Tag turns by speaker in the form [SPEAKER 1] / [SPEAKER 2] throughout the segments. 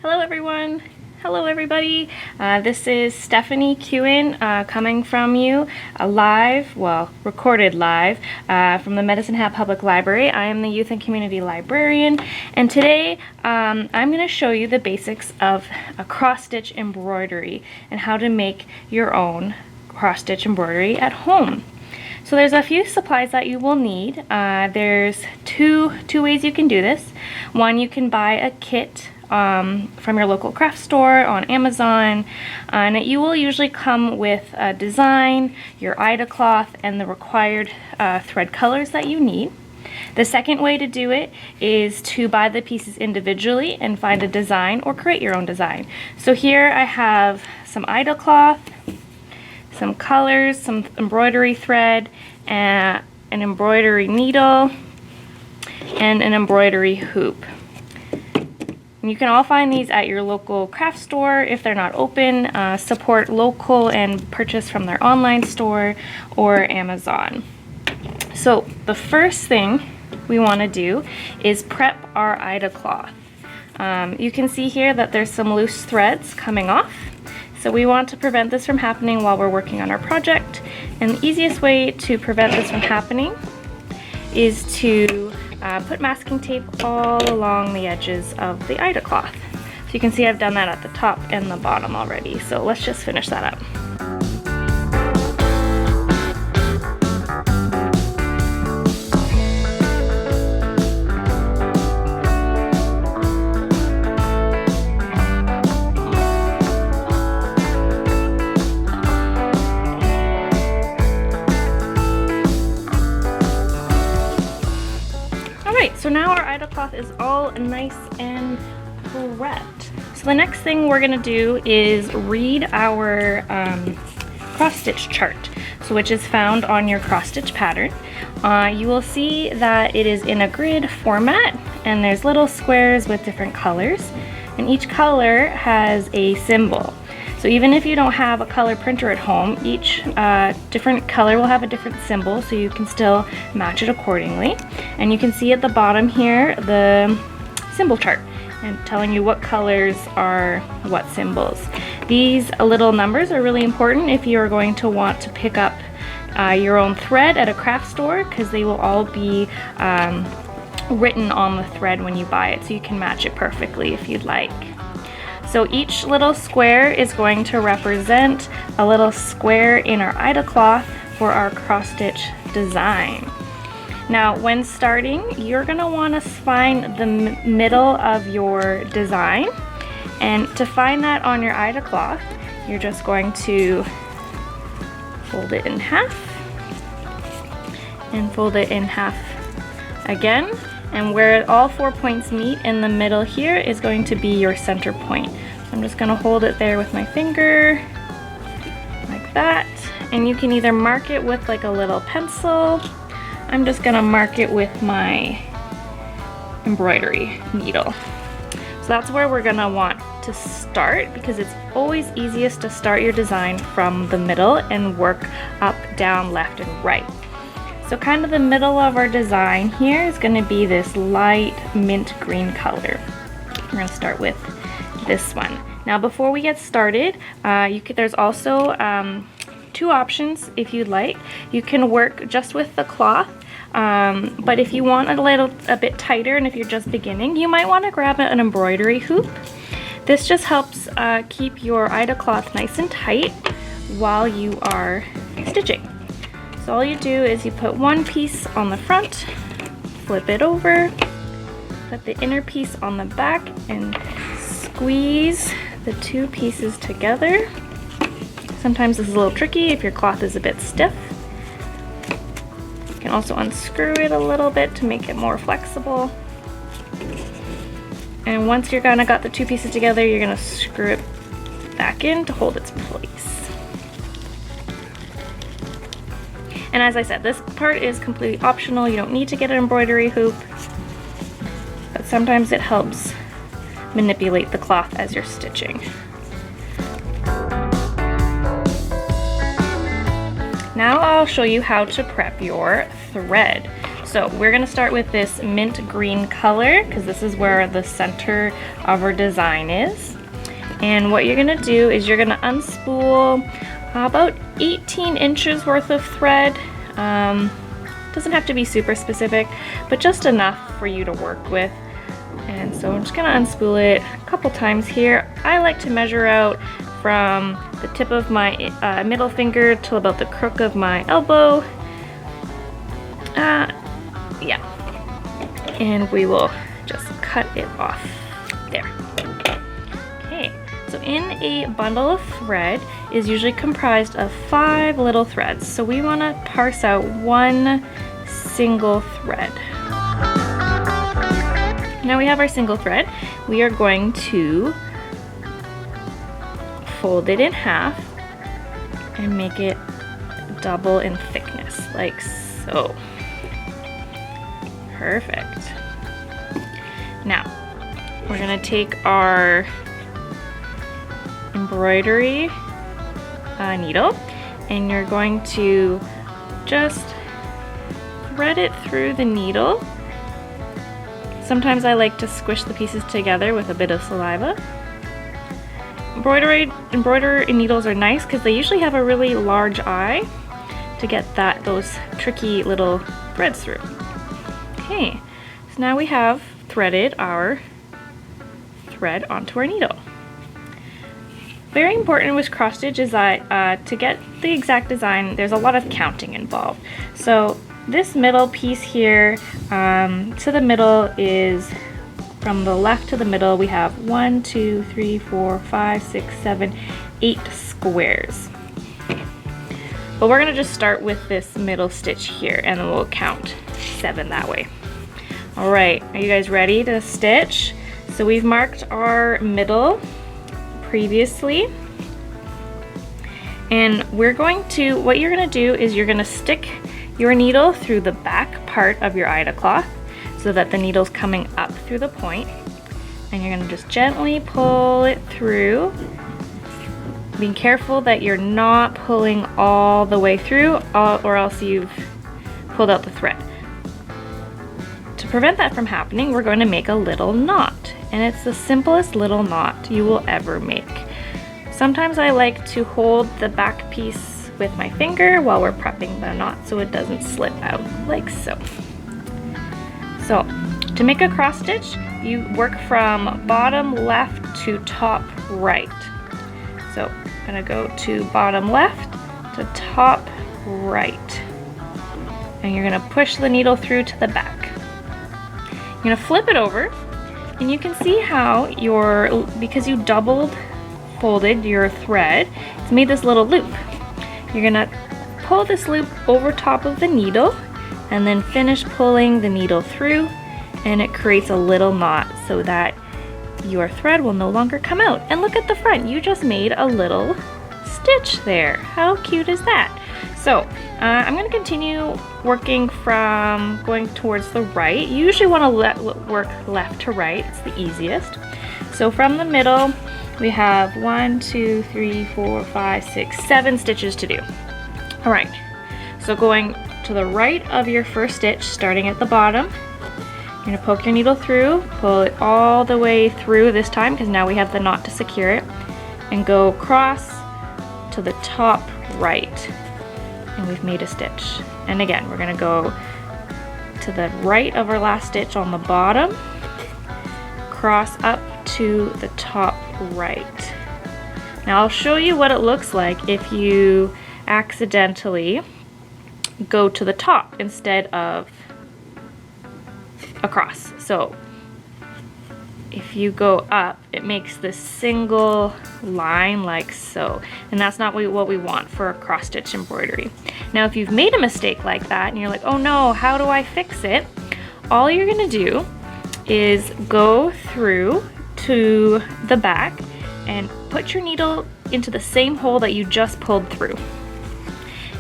[SPEAKER 1] Hello everyone! Hello everybody! This is Stephanie Kewen coming from you recorded live from the Medicine Hat Public Library. I am the Youth and Community Librarian, and today I'm going to show you the basics of a cross-stitch embroidery and how to make your own cross-stitch embroidery at home. So there's a few supplies that you will need. There's two ways you can do this. One, you can buy a kit from your local craft store on Amazon, and you will usually come with a design, your Ida cloth, and the required thread colors that you need. The second way to do it is to buy the pieces individually and find a design or create your own design. So here I have some Ida cloth, some colors, some embroidery thread, an embroidery needle, and an embroidery hoop. You can all find these at your local craft store. If they're not open, support local and purchase from their online store or Amazon. So the first thing we want to do is prep our Ida cloth. You can see here that there's some loose threads coming off. So we want to prevent this from happening while we're working on our project. And the easiest way to prevent this from happening is to put masking tape all along the edges of the Ida cloth. So you can see I've done that at the top and the bottom already. So let's just finish that up. So now our Ida cloth is all nice and prepped. So the next thing we're going to do is read our cross-stitch chart, which is found on your cross-stitch pattern. You will see that it is in a grid format, and there's little squares with different colors, and each color has a symbol. So even if you don't have a color printer at home, each different color will have a different symbol, so you can still match it accordingly. And you can see at the bottom here the symbol chart and telling you what colors are what symbols. These little numbers are really important if you are going to want to pick up your own thread at a craft store, because they will all be written on the thread when you buy it, so you can match it perfectly if you'd like. So each little square is going to represent a little square in our Ida cloth for our cross-stitch design. Now when starting, you're going to want to find the middle of your design, and to find that on your Ida cloth, you're just going to fold it in half and fold it in half again. And where all 4 points meet in the middle here is going to be your center point. So I'm just going to hold it there with my finger, like that. And you can either mark it with like a little pencil. I'm just going to mark it with my embroidery needle. So that's where we're going to want to start, because it's always easiest to start your design from the middle and work up, down, left, and right. So kind of the middle of our design here is going to be this light mint green color. We're going to start with this one. Now before we get started, there's also two options if you'd like. You can work just with the cloth, but if you want a bit tighter, and if you're just beginning, you might want to grab an embroidery hoop. This just helps keep your Ida cloth nice and tight while you are stitching. So all you do is you put one piece on the front, flip it over, put the inner piece on the back, and squeeze the two pieces together. Sometimes this is a little tricky if your cloth is a bit stiff. You can also unscrew it a little bit to make it more flexible. And once you're got the two pieces together, you're gonna screw it back in to hold its place. And as I said, this part is completely optional. You don't need to get an embroidery hoop, but sometimes it helps manipulate the cloth as you're stitching. Now I'll show you how to prep your thread. So we're gonna start with this mint green color because this is where the center of our design is. And what you're gonna do is you're gonna unspool about 18 inches worth of thread. Doesn't have to be super specific, but just enough for you to work with. And so I'm just gonna unspool it a couple times here. I like to measure out from the tip of my middle finger to about the crook of my elbow. Yeah. And we will just cut it off there. Okay, so in a bundle of thread is usually comprised of 5 little threads. So we wanna parse out one single thread. Now we have our single thread. We are going to fold it in half and make it double in thickness, like so. Perfect. Now, we're gonna take our embroidery needle and you're going to just thread it through the needle. Sometimes I like to squish the pieces together with a bit of saliva. Embroidery needles are nice because they usually have a really large eye to get those tricky little threads through. Okay, so now we have threaded our thread onto our needle. Very important with cross stitch is that to get the exact design, there's a lot of counting involved. So this middle piece here to the middle is from the left to the middle. We have 1, 2, 3, 4, 5, 6, 7, 8 squares. But we're gonna just start with this middle stitch here and then we'll count 7 that way. All right, are you guys ready to stitch? So we've marked our middle previously. And what you're gonna do is you're gonna stick your needle through the back part of your Ida cloth so that the needle's coming up through the point. And you're gonna just gently pull it through. Being careful that you're not pulling all the way through or else you've pulled out the thread. To prevent that from happening, we're going to make a little knot. And it's the simplest little knot you will ever make. Sometimes I like to hold the back piece with my finger while we're prepping the knot so it doesn't slip out, like so. So, to make a cross stitch, you work from bottom left to top right. So, I'm gonna go to bottom left to top right. And you're gonna push the needle through to the back. You're gonna flip it over, and you can see how because you folded your thread, it's made this little loop. You're gonna pull this loop over top of the needle, and then finish pulling the needle through, and it creates a little knot so that your thread will no longer come out. And look at the front, you just made a little stitch there. How cute is that? So I'm going to continue working from going towards the right. You usually want to work left to right, it's the easiest. So from the middle we have 1, 2, 3, 4, 5, 6, 7 stitches to do. All right, so going to the right of your first stitch, starting at the bottom, you're going to poke your needle through, pull it all the way through this time because now we have the knot to secure it, and go across to the top right. And we've made a stitch. And again, we're gonna go to the right of our last stitch on the bottom, cross up to the top right. Now I'll show you what it looks like if you accidentally go to the top instead of across. So if you go up, it makes this single line like so. And that's not what we want for a cross stitch embroidery. Now if you've made a mistake like that and you're like, oh no, how do I fix it? All you're gonna do is go through to the back and put your needle into the same hole that you just pulled through.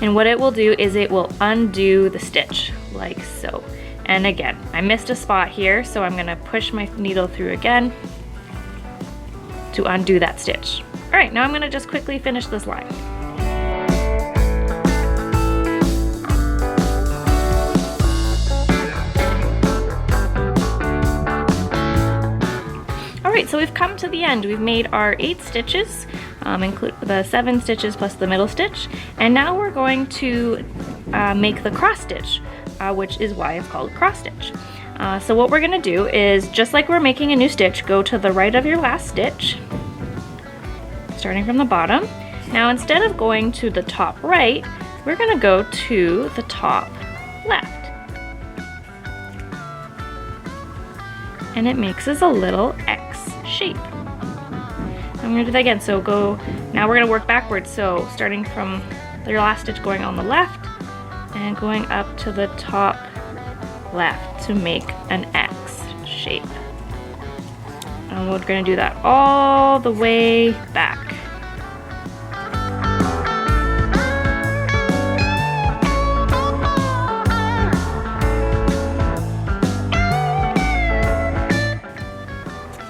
[SPEAKER 1] And what it will do is it will undo the stitch like so. And again, I missed a spot here, so I'm gonna push my needle through again to undo that stitch. All right, now I'm gonna just quickly finish this line. Alright, so we've come to the end. We've made our 8 stitches, include the 7 stitches plus the middle stitch, and now we're going to make the cross stitch, which is why it's called cross stitch. So what we're going to do is, just like we're making a new stitch, go to the right of your last stitch, starting from the bottom. Now instead of going to the top right, we're going to go to the top left. And it makes us a little X shape. I'm going to do that again. So now we're going to work backwards. So starting from your last stitch, going on the left and going up to the top left to make an X shape. And we're going to do that all the way back.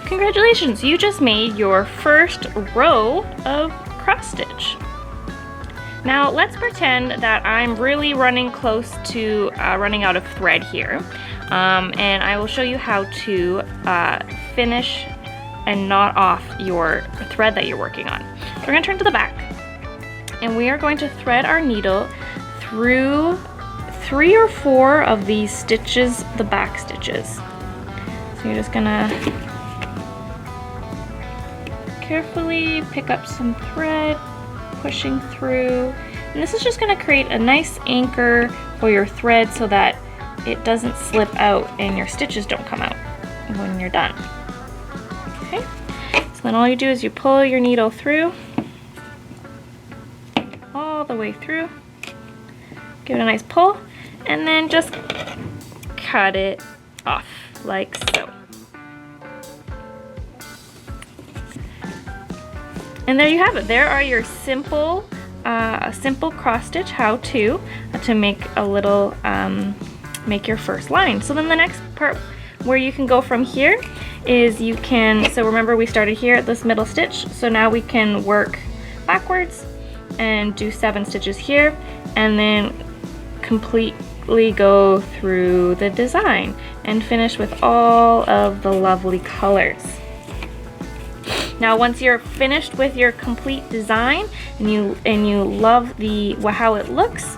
[SPEAKER 1] Congratulations, you just made your first row of cross stitch. Now let's pretend that I'm really running close to running out of thread here, and I will show you how to finish and knot off your thread that you're working on. So we're going to turn to the back, and we are going to thread our needle through 3 or 4 of these stitches, the back stitches. So you're just gonna carefully pick up some thread, pushing through, and this is just going to create a nice anchor for your thread so that it doesn't slip out and your stitches don't come out when you're done. Okay, so then all you do is you pull your needle through, all the way through, give it a nice pull, and then just cut it off like so. And there you have it. There are your simple cross stitch how-to make a little, make your first line. So then the next part where you can go from here is so remember we started here at this middle stitch, so now we can work backwards and do 7 stitches here, and then completely go through the design and finish with all of the lovely colors. Now once you're finished with your complete design and you love how it looks,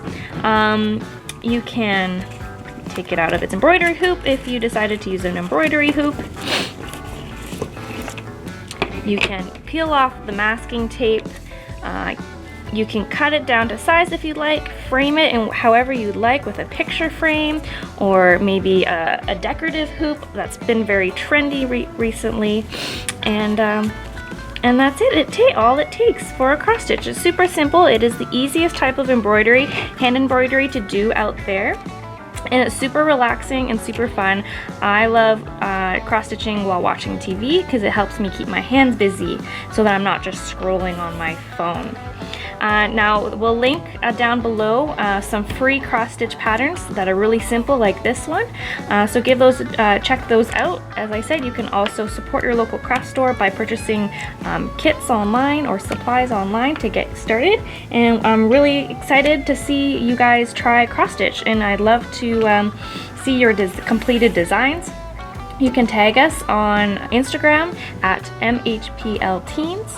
[SPEAKER 1] you can take it out of its embroidery hoop if you decided to use an embroidery hoop. You can peel off the masking tape. You can cut it down to size if you'd like, frame it in however you'd like with a picture frame or maybe a decorative hoop. That's been very trendy recently. And that's it. All it takes for a cross stitch. It's super simple. It is the easiest type of embroidery, hand embroidery, to do out there. And it's super relaxing and super fun. I love cross stitching while watching TV because it helps me keep my hands busy so that I'm not just scrolling on my phone. Now we'll link down below some free cross stitch patterns that are really simple, like this one. So check those out. As I said, you can also support your local craft store by purchasing kits online or supplies online to get started. And I'm really excited to see you guys try cross stitch, and I'd love to see your completed designs. You can tag us on Instagram at MHPL Teens,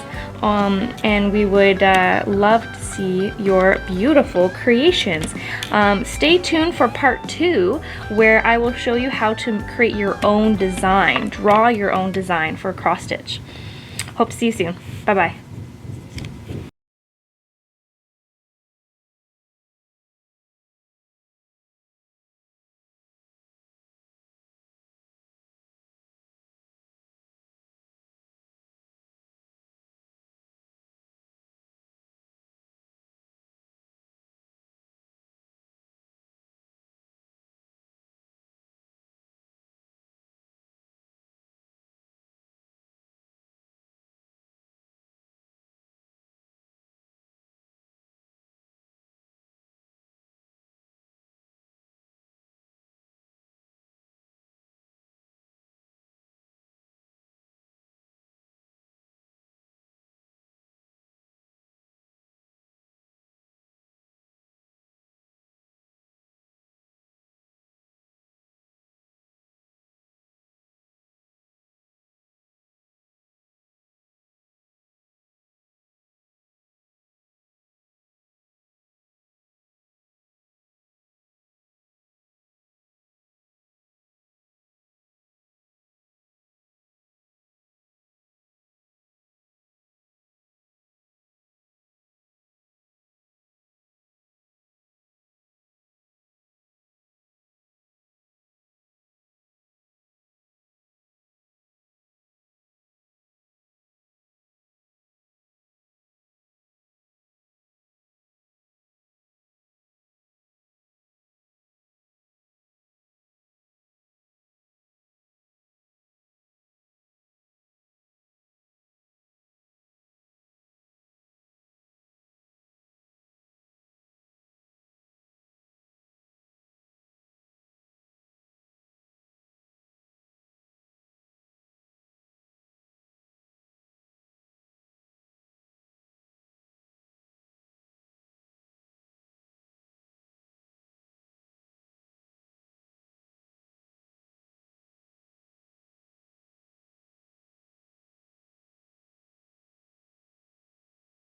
[SPEAKER 1] and we would love to see your beautiful creations. Stay tuned for part 2, where I will show you how to create your own design, draw your own design for cross stitch. Hope to see you soon. Bye bye.